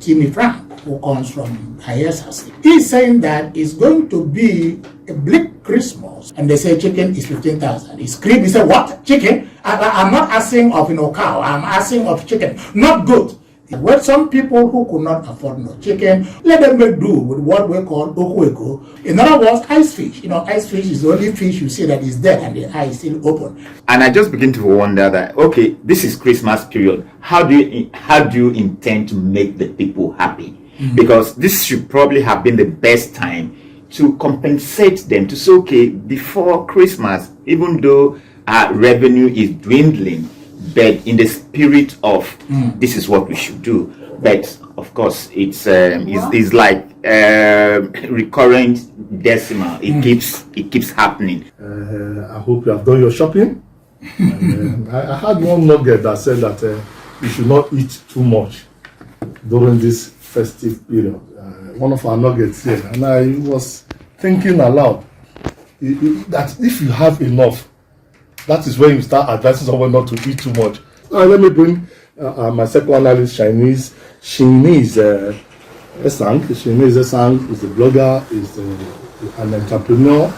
Timmy Frank, who comes from Hayesas. He's saying that it's going to be a bleak Christmas, and they say chicken is 15,000. He screamed, he said, what? Chicken? I'm not asking of cow, I'm asking of chicken, not goat. Well, some people who could not afford no chicken, let them make do with what we call okueko. In other words, ice fish. Ice fish is the only fish you see that is dead and the eye is still open. And I just begin to wonder that, okay, this is Christmas period. How do you intend to make the people happy? Mm-hmm. Because this should probably have been the best time to compensate them, to say, okay, before Christmas, even though our revenue is dwindling, but in the spirit of this is what we should do. But of course, it's like recurrent decimal. It keeps happening. I hope you have done your shopping. And, I had one nugget that said that you should not eat too much during this festive period. One of our nuggets here, and I was thinking aloud that if you have enough, that is when you start advising someone not to eat too much. Let me bring my second analyst, Chinese Esang. Chinese Esang is a blogger, is an entrepreneur,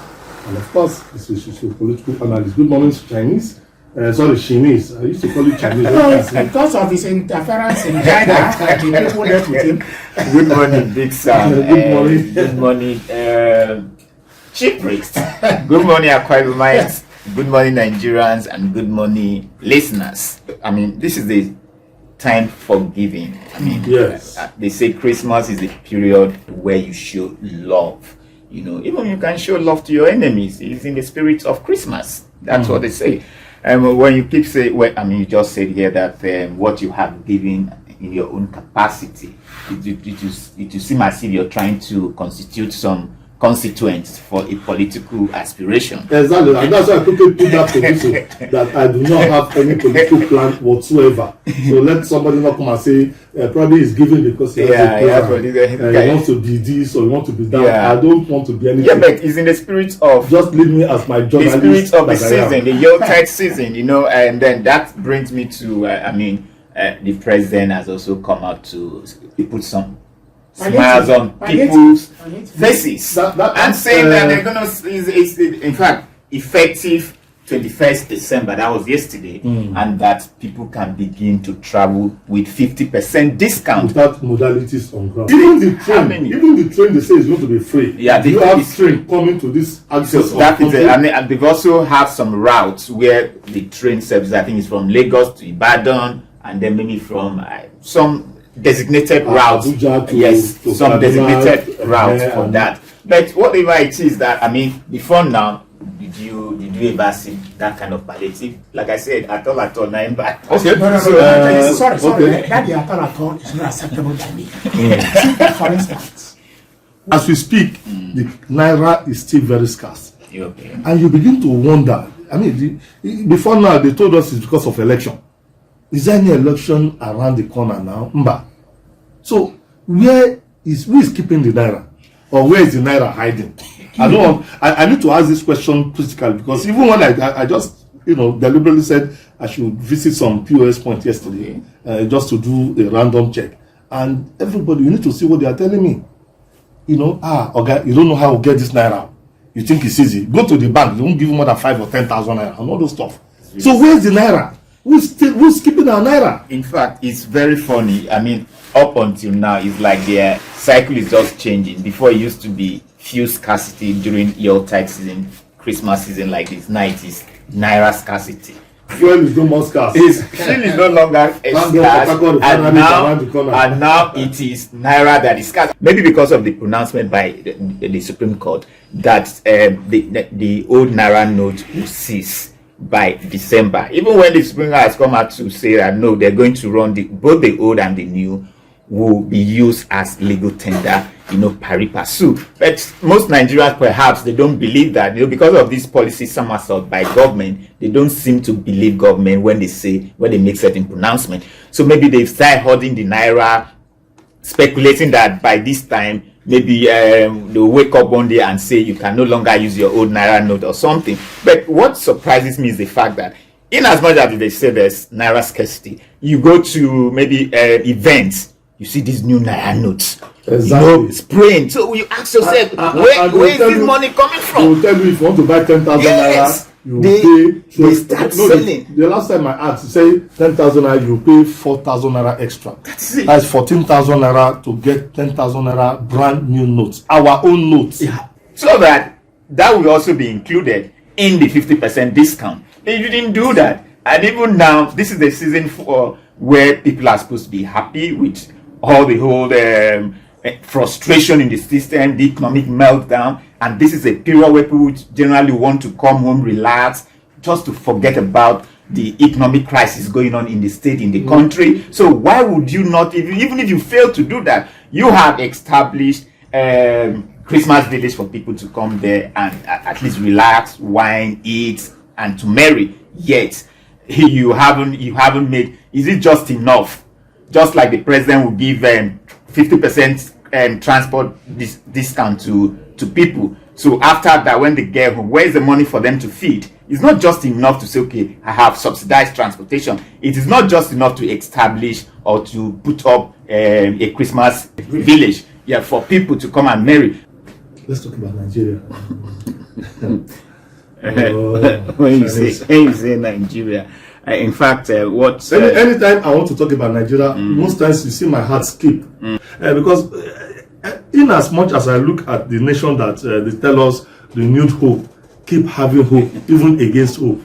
and of course, is a political analyst. Good morning, Chinese. Chinese. I used to call it Chinese. No, because of his interference in China, the people left with him. Good morning, Big Sam. Good morning. Good morning, Chief Priest. Good morning, Aquarius. Good morning, Nigerians, and good morning, listeners. I mean, this is the time for giving. I mean, yes. They say Christmas is the period where you show love. Even you can show love to your enemies. It's in the spirit of Christmas. That's what they say. When you keep saying, you just said here that what you have given in your own capacity, it seems as if you're trying to constitute some constituents for a political aspiration. Exactly, and that's why I quickly put that position that I do not have any political plan whatsoever. So let somebody not come and say probably he's giving because he wants to be this or he wants to be that. Yeah. I don't want to be anything. Yeah, but it's in the spirit of just leave me as my journalist. The spirit of the season, the Yuletide season, and then that brings me to the president has also come out to put some smiles on people's faces and saying that they're gonna in fact effective 21st December, that was yesterday, and that people can begin to travel with 50% discount without modalities on ground. Even the train they say is going to be free. Yeah, you have train coming to this access. So that is and they've also have some routes where the train service, I think, is from Lagos to Ibadan, and then maybe from some designated routes. To some designated routes for that. But whatever it is that, before now, did you ever see that kind of palliative? Like I said, at all, okay. Sorry. That at all is not acceptable to me. For instance, as we speak, the naira is still very scarce. Okay. And you begin to wonder. Before now, they told us it's because of election. Is there any election around the corner now? Mba. So who is keeping the naira? Or where is the naira hiding? I need to ask this question critically, because even when I just deliberately said I should visit some POS point yesterday, just to do a random check, and everybody, you need to see what they are telling me. Okay, you don't know how to get this naira. You think it's easy? Go to the bank. They won't give you more than 5,000 or 10,000 naira and all those stuff. Yes. So where's the naira? Who's keeping our naira? In fact, it's very funny. Up until now, it's like their cycle is just changing. Before, it used to be fuel scarcity during Yuletide season, Christmas season like this. Now it is naira scarcity. Fuel is no more scarce. Fuel is no longer scarce, and now it is naira that is scarce. Maybe because of the pronouncement by the Supreme Court that the old naira note will cease by December. Even when the Supreme Court has come out to say that no, they're going to run both the old and the new will be used as legal tender, pari passu. But most Nigerians, perhaps, they don't believe that, because of this policy somersault by government, they don't seem to believe government when they make certain pronouncement. So maybe they've started holding the naira, speculating that by this time, maybe they'll wake up one day and say you can no longer use your old naira note or something. But what surprises me is the fact that in as much as they say there's naira scarcity, you go to maybe events, you see these new Naira notes. Exactly. Spraying. So you ask yourself, where is this money coming from? They will tell you if you want to buy 10,000 Yes. naira, you They pay. So start selling. The last time I asked, say 10,000 naira, you pay 4,000 naira extra. That's it. That's 14,000 naira to get 10,000 naira brand new notes, our own notes. Yeah. So that will also be included in the 50% discount. If you didn't do that, and even now, this is the season for where people are supposed to be happy with all the whole frustration in the system, the economic meltdown, and this is a period where people generally want to come home, relax, just to forget about the economic crisis going on in the state, in the country. So why would you not, even if you fail to do that, you have established Christmas village for people to come there and at least relax, wine, eat, and to marry. Yet you haven't made. Is it just enough? Just like the president will give 50% transport discount to people. So after that, when they get home, where is the money for them to feed? It's not just enough to say, okay, I have subsidized transportation. It is not just enough to establish or to put up a Christmas village, for people to come and marry. Let's talk about Nigeria. When you say Nigeria, in fact, anytime I want to talk about Nigeria, most times you see my heart skip because in as much as I look at the nation that they tell us renewed hope, keep having hope even against hope.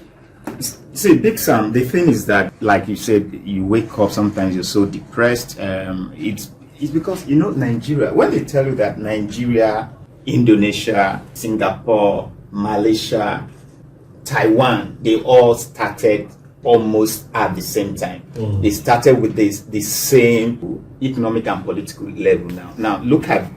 See, Big Sam, the thing is that, like you said, you wake up sometimes you're so depressed. It's because Nigeria. When they tell you that Nigeria, Indonesia, Singapore, Malaysia, Taiwan, they all started almost at the same time. They started with the same economic and political level. Now look at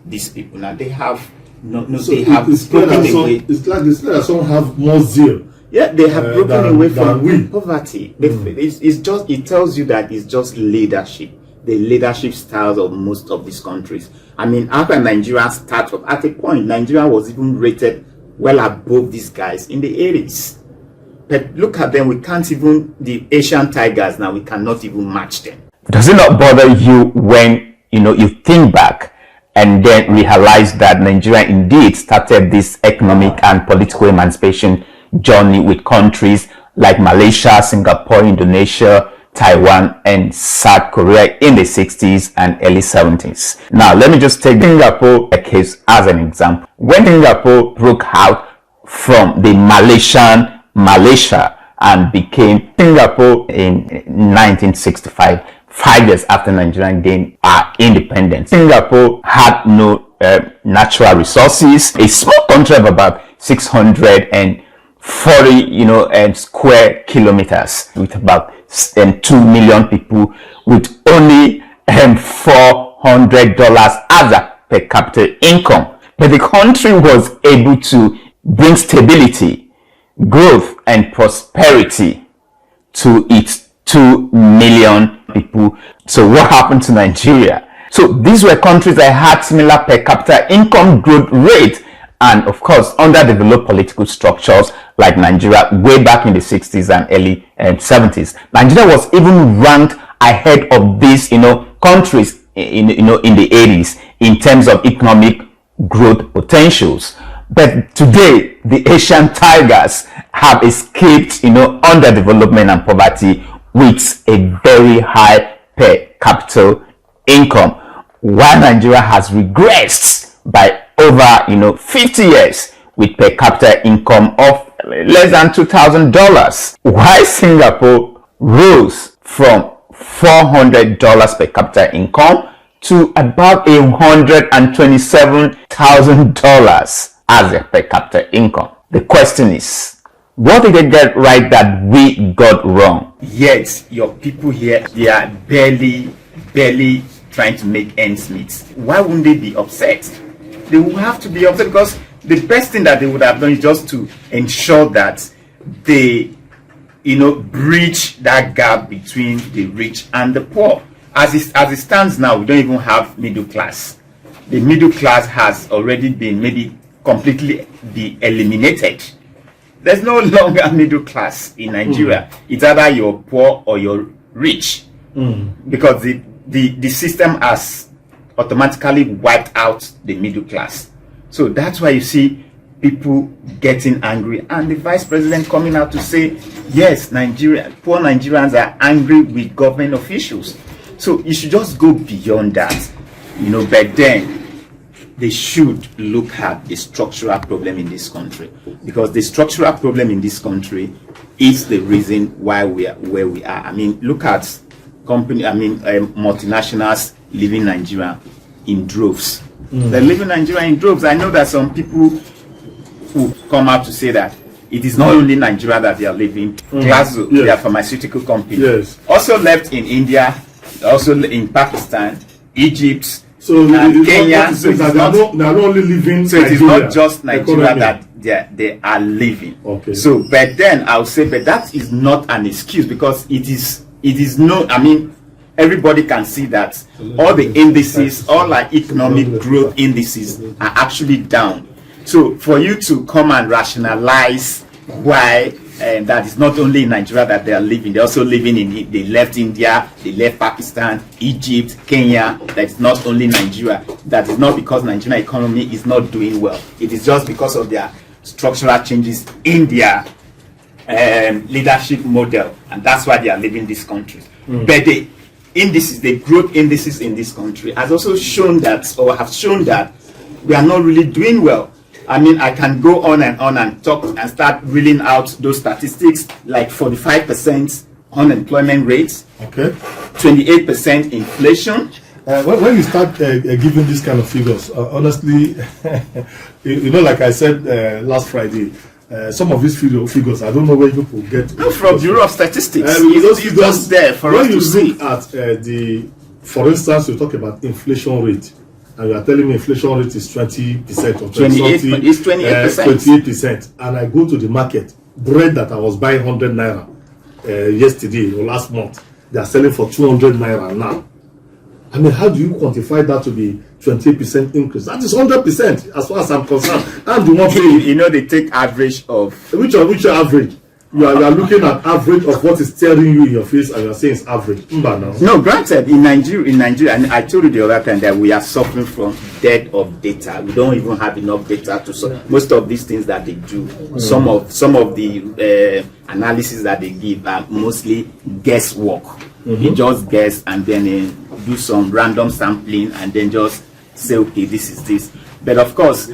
these people. Now they have broken away. It's like some have more zeal. Yeah, they have broken away from poverty. It tells you that it's just leadership. The leadership styles of most of these countries. I mean, after Nigeria started, at a point, Nigeria was even rated well above these guys in the 80s. But look at them, the Asian tigers now, we cannot even match them. Does it not bother you when, you think back and then realize that Nigeria indeed started this economic and political emancipation journey with countries like Malaysia, Singapore, Indonesia, Taiwan, and South Korea in the 60s and early 70s. Now, let me just take Singapore case as an example. When Singapore broke out from the Malaysia and became Singapore in 1965, 5 years after Nigeria gained our independence, Singapore had no natural resources, a small country of about 640 square kilometers with about 2 million people, with only $400 as a per capita income. But the country was able to bring stability, growth, and prosperity to its 2 million people. So what happened to Nigeria? So these were countries that had similar per capita income growth rate, and of course underdeveloped political structures like Nigeria way back in the 60s and early 70s. Nigeria was even ranked ahead of these countries in the 80s in terms of economic growth potentials. But today the Asian tigers have escaped underdevelopment and poverty with a very high per capita income, while Nigeria has regressed by over 50 years with per capita income of less than $2,000, while Singapore rose from $400 per capita income to about $127,000 as a per capita income. The question is, what did they get right that we got wrong? Yet your people here, they are barely trying to make ends meet. Why wouldn't they be upset? They will have to be upset because the best thing that they would have done is just to ensure that they bridge that gap between the rich and the poor. As it stands now, we don't even have middle class. The middle class has already been maybe completely eliminated. There's no longer middle class in Nigeria. It's either you're poor or you're rich, because the system has automatically wiped out the middle class. So that's why you see people getting angry, and the vice president coming out to say, yes, poor Nigerians are angry with government officials. So you should just go beyond that, but then they should look at the structural problem in this country, because the structural problem in this country is the reason why we are where we are. I mean, look at multinationals leaving Nigeria in droves. They're leaving Nigeria in droves. I know that some people who come out to say that it is not only Nigeria that they are leaving. Glasgow, their pharmaceutical company, also left in India, also in Pakistan, Egypt, and Kenya. So it is not only living. So it is not just Nigeria that they are living. Okay. So, but then I would say, but that is not an excuse, because it is no. I mean, everybody can see that all the indices, all our economic growth indices are actually down. So for you to come and rationalize why that is not only in Nigeria that they are living, they're also living in, they left India, they left Pakistan, Egypt, Kenya. That's not only Nigeria. That is not because Nigerian economy is not doing well. It is just because of their structural changes in their leadership model, and that's why they are leaving this country. But the indices, the growth indices in this country has also shown that, or have shown that, we are not really doing well. I mean, I can go on and talk and start reeling out those statistics, like 45% unemployment rates, 28% inflation. When you start giving these kind of figures, honestly, like I said last Friday, some of these figures, I don't know where people get. From Bureau of Statistics. It's just there for us to see. When you look at for instance, you talk about inflation rate, and you are telling me inflation rate is 20% or 28%. It's 28%. And I go to the market, bread that I was buying 100 naira yesterday or last month, they are selling for 200 naira now. I mean, how do you quantify that to be 20% increase? That is 100% as far as I'm concerned. I'm the one paying. They take average of which average? You are looking at average of what is staring you in your face, and you are saying it's average. No, granted, in Nigeria, and I told you the other time that we are suffering from dearth of data. We don't even have enough data to solve most of these things that they do. Some of the analysis that they give are mostly guesswork. They just guess and then do some random sampling and then just say, okay, this is this. But of course,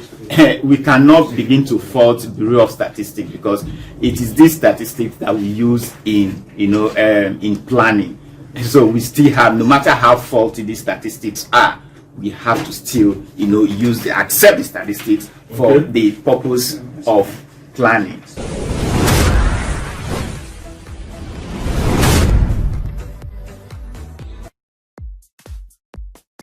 we cannot begin to fault Bureau of Statistics, because it is these statistics that we use in planning. So we still have, no matter how faulty these statistics are, we have to still accept the statistics for the purpose of planning.